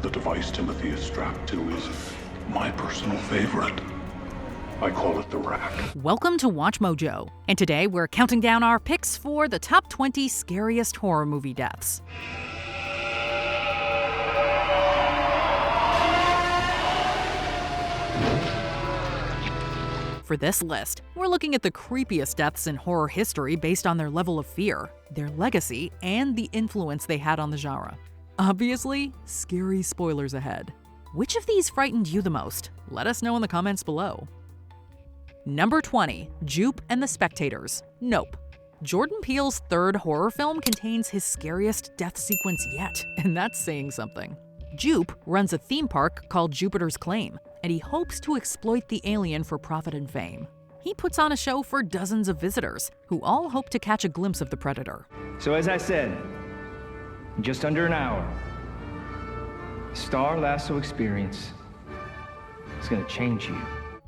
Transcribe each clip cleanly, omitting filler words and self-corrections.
The device Timothy is strapped to is my personal favorite. I call it the rack. Welcome to WatchMojo, and today we're counting down our picks for the top 20 scariest horror movie deaths. For this list, we're looking at the creepiest deaths in horror history based on their level of fear, their legacy, and the influence they had on the genre. Obviously, scary spoilers ahead. Which of these frightened you the most? Let us know in the comments below. Number 20, Jupe and the Spectators. Nope. Jordan Peele's third horror film contains his scariest death sequence yet, and that's saying something. Jupe runs a theme park called Jupiter's Claim, and he hopes to exploit the alien for profit and fame. He puts on a show for dozens of visitors, who all hope to catch a glimpse of the predator. So as I said, in just under an hour, the Star Lasso experience is gonna change you.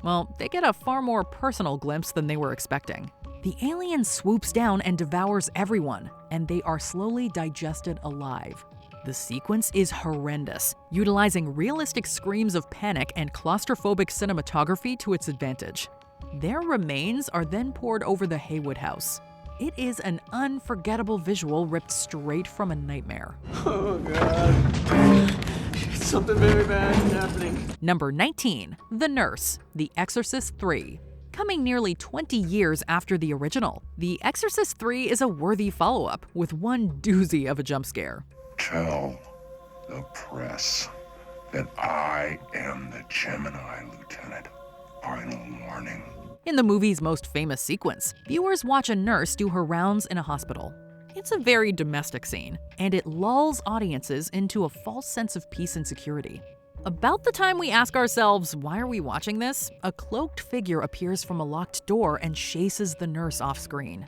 Well, they get a far more personal glimpse than they were expecting. The alien swoops down and devours everyone, and they are slowly digested alive. The sequence is horrendous, utilizing realistic screams of panic and claustrophobic cinematography to its advantage. Their remains are then poured over the Haywood house. It is an unforgettable visual ripped straight from a nightmare. Oh God. Something very bad is happening. Number 19, The Nurse, The Exorcist 3. Coming nearly 20 years after the original, The Exorcist 3 is a worthy follow-up with one doozy of a jump scare. Tell the press that I am the Gemini Lieutenant. Final warning. In the movie's most famous sequence, viewers watch a nurse do her rounds in a hospital. It's a very domestic scene, and it lulls audiences into a false sense of peace and security. About the time we ask ourselves, why are we watching this? A cloaked figure appears from a locked door and chases the nurse off screen.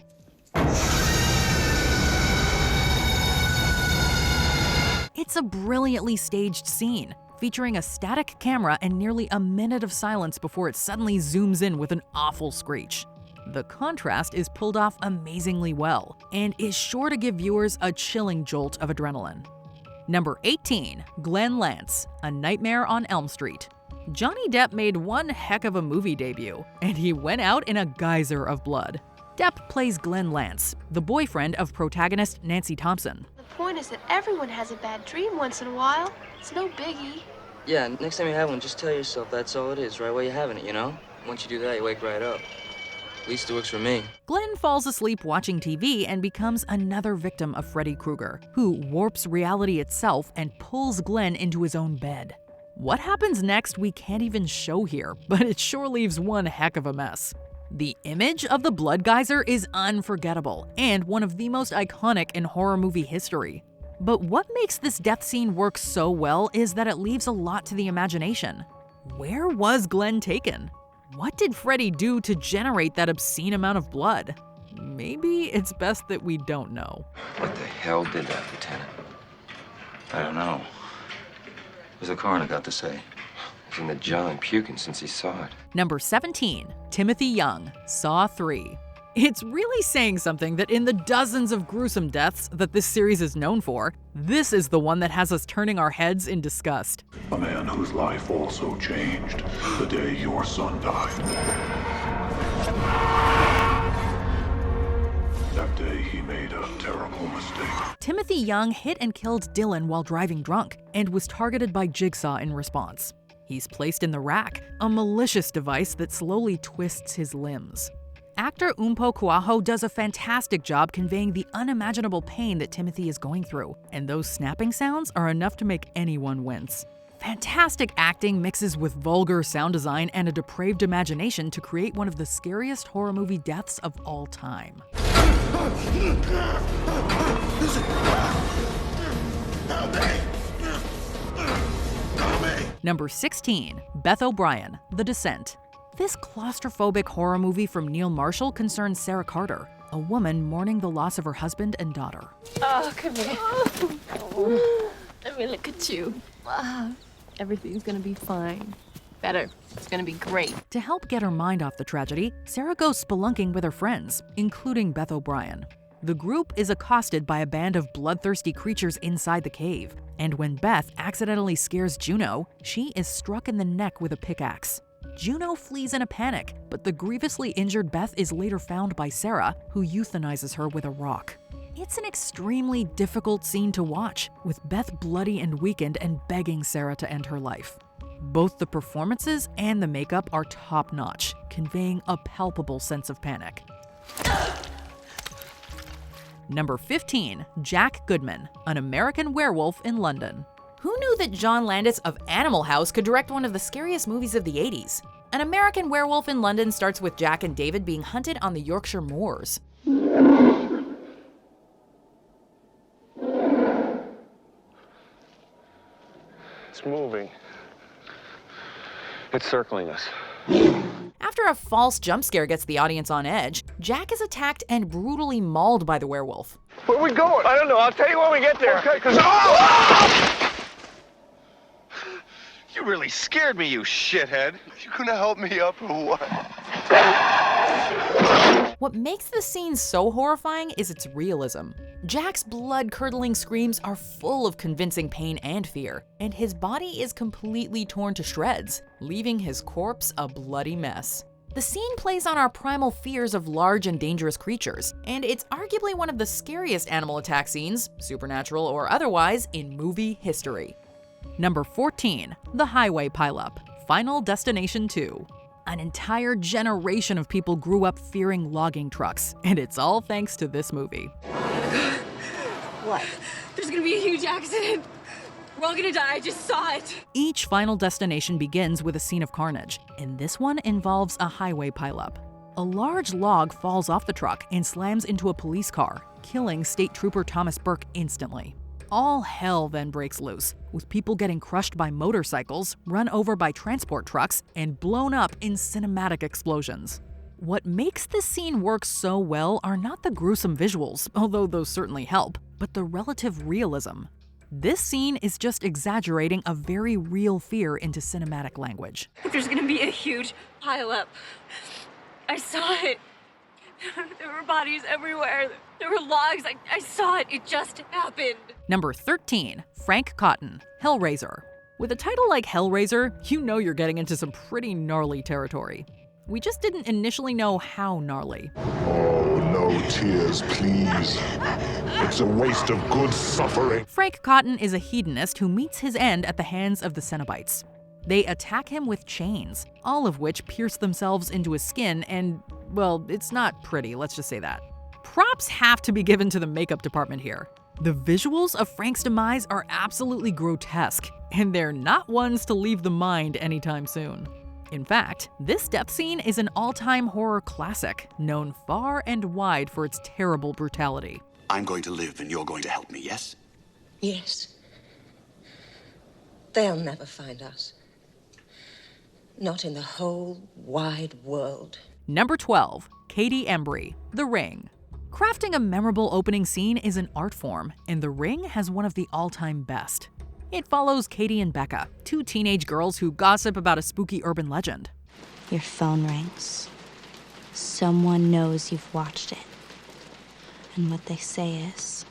It's a brilliantly staged scene, featuring a static camera and nearly a minute of silence before it suddenly zooms in with an awful screech. The contrast is pulled off amazingly well, and is sure to give viewers a chilling jolt of adrenaline. Number 18, Glenn Lance, A Nightmare on Elm Street. Johnny Depp made one heck of a movie debut, and he went out in a geyser of blood. Depp plays Glenn Lance, the boyfriend of protagonist Nancy Thompson. The point is that everyone has a bad dream once in a while. It's no biggie. Yeah, next time you have one, just tell yourself that's all it is, right where you're having it, you know? Once you do that, you wake right up. At least it works for me. Glenn falls asleep watching TV and becomes another victim of Freddy Krueger, who warps reality itself and pulls Glenn into his own bed. What happens next we can't even show here, but it sure leaves one heck of a mess. The image of the blood geyser is unforgettable and one of the most iconic in horror movie history. But what makes this death scene work so well is that it leaves a lot to the imagination. Where was Glenn taken? What did Freddy do to generate that obscene amount of blood? Maybe it's best that we don't know. What the hell did that, Lieutenant? I don't know. What's the coroner got to say? He's in the jaw and puking since he saw it. Number 17, Timothy Young, Saw 3. It's really saying something that in the dozens of gruesome deaths that this series is known for, this is the one that has us turning our heads in disgust. A man whose life also changed the day your son died. That day he made a terrible mistake. Timothy Young hit and killed Dylan while driving drunk and was targeted by Jigsaw in response. He's placed in the rack, a malicious device that slowly twists his limbs. Actor Umpo Kuaho does a fantastic job conveying the unimaginable pain that Timothy is going through, and those snapping sounds are enough to make anyone wince. Fantastic acting mixes with vulgar sound design and a depraved imagination to create one of the scariest horror movie deaths of all time. Number 16, Beth O'Brien, The Descent. This claustrophobic horror movie from Neil Marshall concerns Sarah Carter, a woman mourning the loss of her husband and daughter. Oh, come here. I mean, look at you. Everything's gonna be fine. Better. It's gonna be great. To help get her mind off the tragedy, Sarah goes spelunking with her friends, including Beth O'Brien. The group is accosted by a band of bloodthirsty creatures inside the cave, And when Beth accidentally scares Juno, she is struck in the neck with a pickaxe. Juno flees in a panic, but the grievously injured Beth is later found by Sarah, who euthanizes her with a rock. It's an extremely difficult scene to watch, with Beth bloody and weakened and begging Sarah to end her life. Both the performances and the makeup are top-notch, conveying a palpable sense of panic. Number 15, Jack Goodman, an American werewolf in London. Who knew that John Landis of Animal House could direct one of the scariest movies of the 80s? An American Werewolf in London starts with Jack and David being hunted on the Yorkshire moors. It's moving. It's circling us. After a false jump scare gets the audience on edge, Jack is attacked and brutally mauled by the werewolf. Where are we going? I don't know. I'll tell you when we get there. Okay, You really scared me, you shithead. You gonna help me up or what? What makes the scene so horrifying is its realism. Jack's blood-curdling screams are full of convincing pain and fear, and his body is completely torn to shreds, leaving his corpse a bloody mess. The scene plays on our primal fears of large and dangerous creatures, and it's arguably one of the scariest animal attack scenes, supernatural or otherwise, in movie history. Number 14, The Highway Pileup, Final Destination 2. An entire generation of people grew up fearing logging trucks, and it's all thanks to this movie. What? There's gonna be a huge accident. We're all gonna die. I just saw it. Each Final Destination begins with a scene of carnage, and this one involves a highway pileup. A large log falls off the truck and slams into a police car, killing State Trooper Thomas Burke instantly. All hell then breaks loose, with people getting crushed by motorcycles, run over by transport trucks, and blown up in cinematic explosions. What makes this scene work so well are not the gruesome visuals, although those certainly help, but the relative realism. This scene is just exaggerating a very real fear into cinematic language. There's gonna be a huge pileup. I saw it. There were bodies everywhere. There were logs. I saw it. It just happened. Number 13, Frank Cotton, Hellraiser. With a title like Hellraiser, you know you're getting into some pretty gnarly territory. We just didn't initially know how gnarly. Oh, no tears, please. It's a waste of good suffering. Frank Cotton is a hedonist who meets his end at the hands of the Cenobites. They attack him with chains, all of which pierce themselves into his skin and, well, it's not pretty, let's just say that. Props have to be given to the makeup department here. The visuals of Frank's demise are absolutely grotesque, and they're not ones to leave the mind anytime soon. In fact, this death scene is an all-time horror classic, known far and wide for its terrible brutality. I'm going to live and you're going to help me, yes? Yes. They'll never find us. Not in the whole wide world. Number 12, Katie Embry, The Ring. Crafting a memorable opening scene is an art form, and The Ring has one of the all-time best. It follows Katie and Becca, two teenage girls who gossip about a spooky urban legend. Your phone rings. Someone knows you've watched it. And what they say is,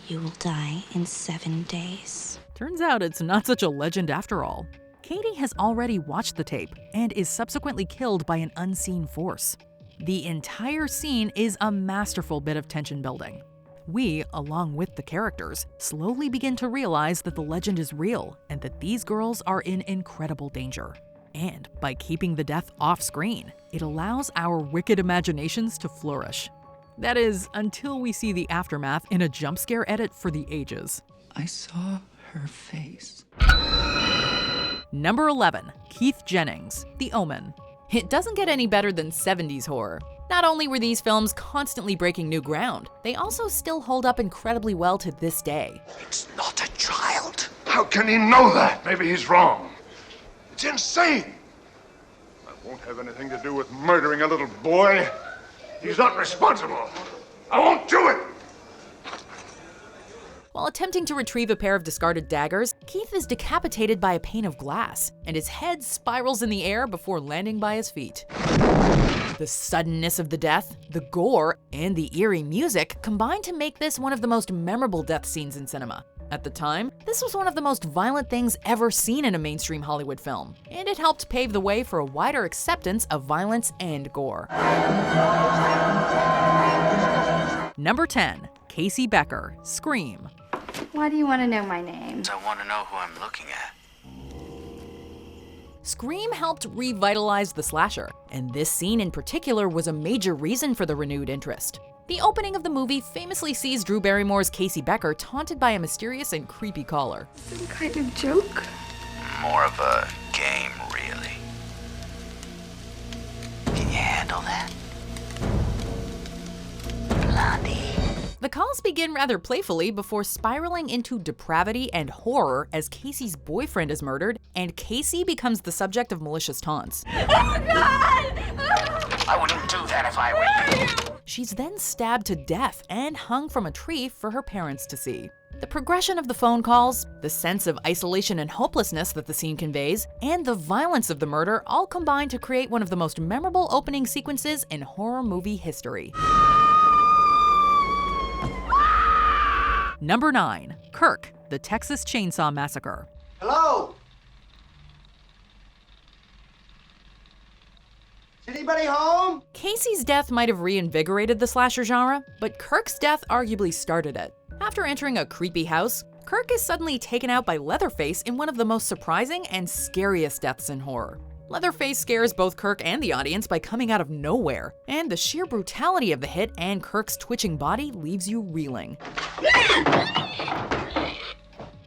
you will die in 7 days. Turns out it's not such a legend after all. Katie has already watched the tape and is subsequently killed by an unseen force. The entire scene is a masterful bit of tension building. We, along with the characters, slowly begin to realize that the legend is real and that these girls are in incredible danger. And by keeping the death off screen, it allows our wicked imaginations to flourish. That is, until we see the aftermath in a jump scare edit for the ages. I saw her face. Number 11, Keith Jennings, The Omen. It doesn't get any better than 70s horror. Not only were these films constantly breaking new ground, they also still hold up incredibly well to this day. It's not a child. How can he know that? Maybe he's wrong. It's insane. That won't have anything to do with murdering a little boy. He's not responsible. I won't do it. While attempting to retrieve a pair of discarded daggers, Keith is decapitated by a pane of glass, and his head spirals in the air before landing by his feet. The suddenness of the death, the gore, and the eerie music combine to make this one of the most memorable death scenes in cinema. At the time, this was one of the most violent things ever seen in a mainstream Hollywood film, and it helped pave the way for a wider acceptance of violence and gore. Number 10. Casey Becker, Scream. Why do you want to know my name? I want to know who I'm looking at. Scream helped revitalize the slasher, and this scene in particular was a major reason for the renewed interest. The opening of the movie famously sees Drew Barrymore's Casey Becker taunted by a mysterious and creepy caller. Some kind of joke? More of a game, really. Can you handle that? Blondie. The calls begin rather playfully before spiraling into depravity and horror as Casey's boyfriend is murdered and Casey becomes the subject of malicious taunts. Oh, God! I wouldn't do that if I were you. She's then stabbed to death and hung from a tree for her parents to see. The progression of the phone calls, the sense of isolation and hopelessness that the scene conveys, and the violence of the murder all combine to create one of the most memorable opening sequences in horror movie history. Number 9. Kirk, the Texas Chainsaw Massacre. Hello? Is anybody home? Casey's death might have reinvigorated the slasher genre, but Kirk's death arguably started it. After entering a creepy house, Kirk is suddenly taken out by Leatherface in one of the most surprising and scariest deaths in horror. Leatherface scares both Kirk and the audience by coming out of nowhere, and the sheer brutality of the hit and Kirk's twitching body leaves you reeling.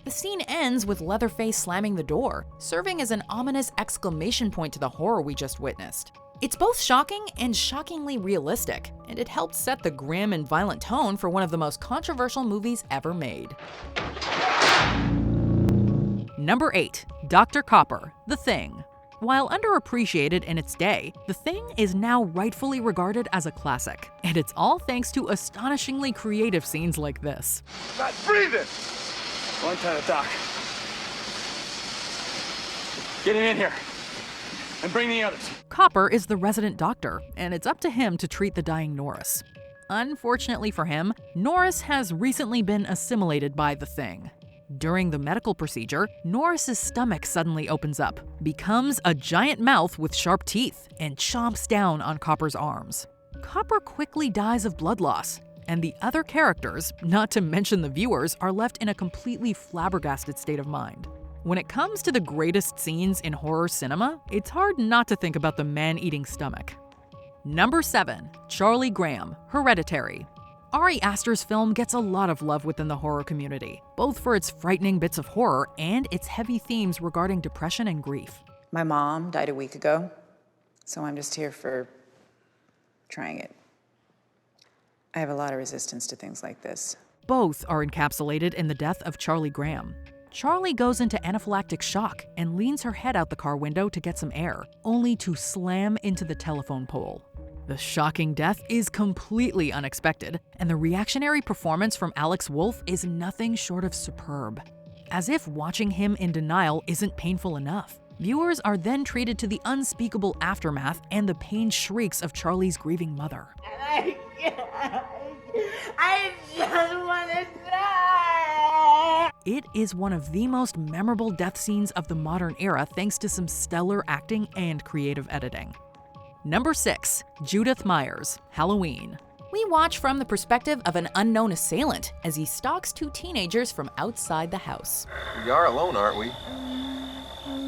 The scene ends with Leatherface slamming the door, serving as an ominous exclamation point to the horror we just witnessed. It's both shocking and shockingly realistic, and it helped set the grim and violent tone for one of the most controversial movies ever made. Number 8. Dr. Copper, The Thing. While underappreciated in its day, The Thing is now rightfully regarded as a classic, and it's all thanks to astonishingly creative scenes like this. Not breathing! One time, Doc. Get him in here. And bring the others. Copper is the resident doctor, and it's up to him to treat the dying Norris. Unfortunately for him, Norris has recently been assimilated by the Thing. During the medical procedure, Norris's stomach suddenly opens up, becomes a giant mouth with sharp teeth, and chomps down on Copper's arms. Copper quickly dies of blood loss, and the other characters, not to mention the viewers, are left in a completely flabbergasted state of mind. When it comes to the greatest scenes in horror cinema, it's hard not to think about the man-eating stomach. Number 7. Charlie Graham, Hereditary. Ari Aster's film gets a lot of love within the horror community, both for its frightening bits of horror and its heavy themes regarding depression and grief. My mom died a week ago, so I'm just here for trying it. I have a lot of resistance to things like this. Both are encapsulated in the death of Charlie Graham. Charlie goes into anaphylactic shock and leans her head out the car window to get some air, only to slam into the telephone pole. The shocking death is completely unexpected, and the reactionary performance from Alex Wolff is nothing short of superb. As if watching him in denial isn't painful enough, viewers are then treated to the unspeakable aftermath and the pained shrieks of Charlie's grieving mother. I just want to die! It is one of the most memorable death scenes of the modern era thanks to some stellar acting and creative editing. Number 6. Judith Myers, Halloween. We watch from the perspective of an unknown assailant as he stalks 2 teenagers from outside the house. We are alone, aren't we?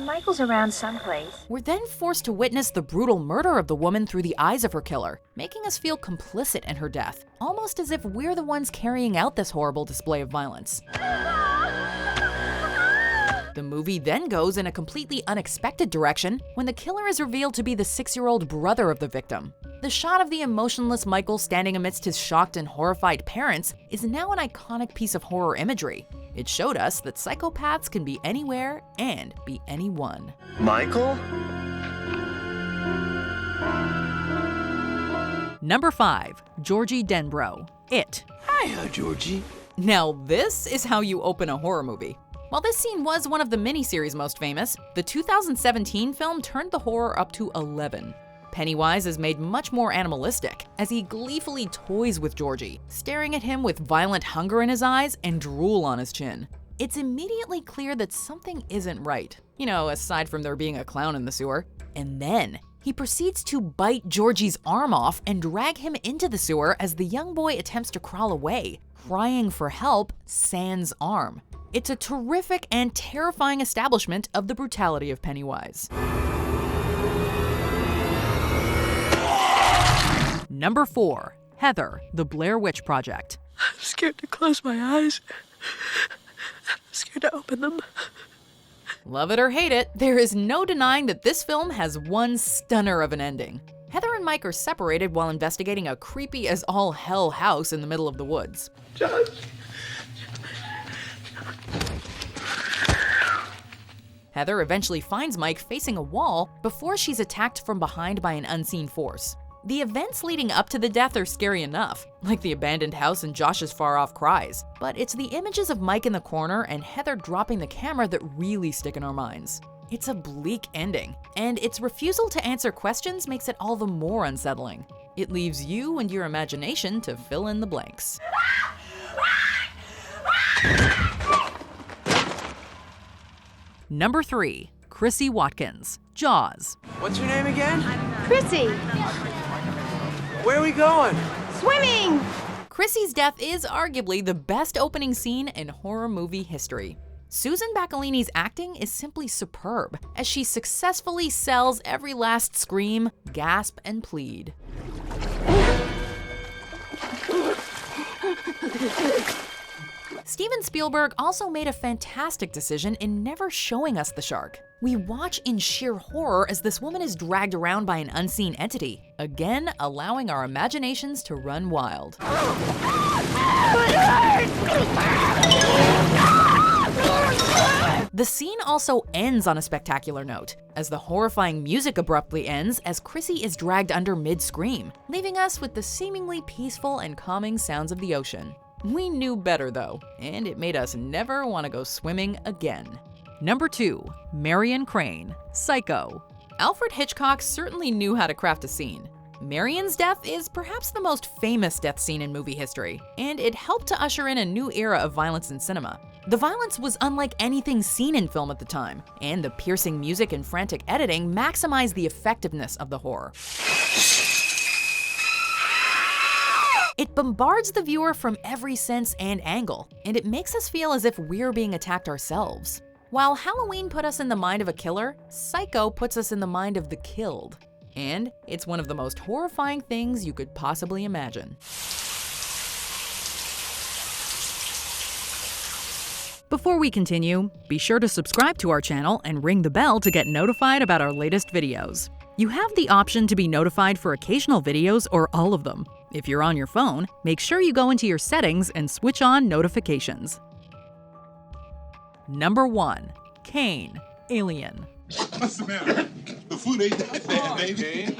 Michael's around someplace. We're then forced to witness the brutal murder of the woman through the eyes of her killer, making us feel complicit in her death, almost as if we're the ones carrying out this horrible display of violence. The movie then goes in a completely unexpected direction when the killer is revealed to be the 6-year-old brother of the victim. The shot of the emotionless Michael standing amidst his shocked and horrified parents is now an iconic piece of horror imagery. It showed us that psychopaths can be anywhere and be anyone. Michael? Number 5. Georgie Denbro, It. Hiya, Georgie. Now this is how you open a horror movie. While this scene was one of the miniseries most famous, the 2017 film turned the horror up to 11. Pennywise is made much more animalistic as he gleefully toys with Georgie, staring at him with violent hunger in his eyes and drool on his chin. it's immediately clear that something isn't right. You know, aside from there being a clown in the sewer. And then he proceeds to bite Georgie's arm off and drag him into the sewer as the young boy attempts to crawl away, crying for help sans arm. It's a terrific and terrifying establishment of the brutality of Pennywise. Number 4. Heather, The Blair Witch Project. I'm scared to close my eyes. I'm scared to open them. Love it or hate it, there is no denying that this film has one stunner of an ending. Heather and Mike are separated while investigating a creepy as all hell house in the middle of the woods. John. Heather eventually finds Mike facing a wall before she's attacked from behind by an unseen force. The events leading up to the death are scary enough, like the abandoned house and Josh's far-off cries, but it's the images of Mike in the corner and Heather dropping the camera that really stick in our minds. It's a bleak ending, and its refusal to answer questions makes it all the more unsettling. It leaves you and your imagination to fill in the blanks. Number 3. Chrissy Watkins, Jaws. What's your name again? Chrissy! Where are we going? Swimming! Chrissy's death is arguably the best opening scene in horror movie history. Susan Baccalini's acting is simply superb, as she successfully sells every last scream, gasp, and plead. Steven Spielberg also made a fantastic decision in never showing us the shark. We watch in sheer horror as this woman is dragged around by an unseen entity, again allowing our imaginations to run wild. The scene also ends on a spectacular note, as the horrifying music abruptly ends as Chrissy is dragged under mid-scream, leaving us with the seemingly peaceful and calming sounds of the ocean. We knew better though, and it made us never want to go swimming again. Number 2. Marion Crane, Psycho. Alfred Hitchcock certainly knew how to craft a scene. Marion's death is perhaps the most famous death scene in movie history, and it helped to usher in a new era of violence in cinema. The violence was unlike anything seen in film at the time, and the piercing music and frantic editing maximized the effectiveness of the horror. It bombards the viewer from every sense and angle, and it makes us feel as if we're being attacked ourselves. While Halloween put us in the mind of a killer, Psycho puts us in the mind of the killed. And it's one of the most horrifying things you could possibly imagine. Before we continue, be sure to subscribe to our channel and ring the bell to get notified about our latest videos. You have the option to be notified for occasional videos or all of them. If you're on your phone, make sure you go into your settings and switch on notifications. Number 1. Kane Alien. What's the matter? The food ain't that bad, baby.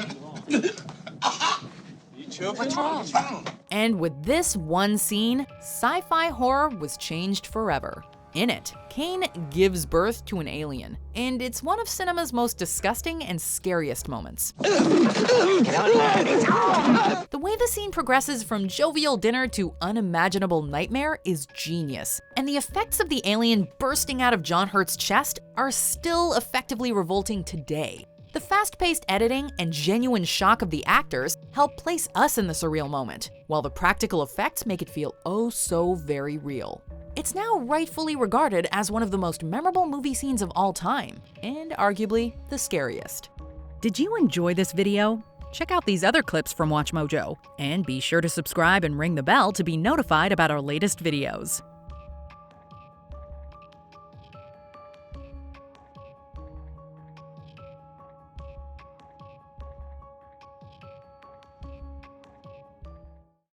You choking? What's wrong? And with this one scene, sci-fi horror was changed forever. In it, Kane gives birth to an alien, and it's one of cinema's most disgusting and scariest moments. The way the scene progresses from jovial dinner to unimaginable nightmare is genius, and the effects of the alien bursting out of John Hurt's chest are still effectively revolting today. The fast-paced editing and genuine shock of the actors help place us in the surreal moment, while the practical effects make it feel oh so very real. It's now rightfully regarded as one of the most memorable movie scenes of all time, and arguably the scariest. Did you enjoy this video? Check out these other clips from WatchMojo, and be sure to subscribe and ring the bell to be notified about our latest videos.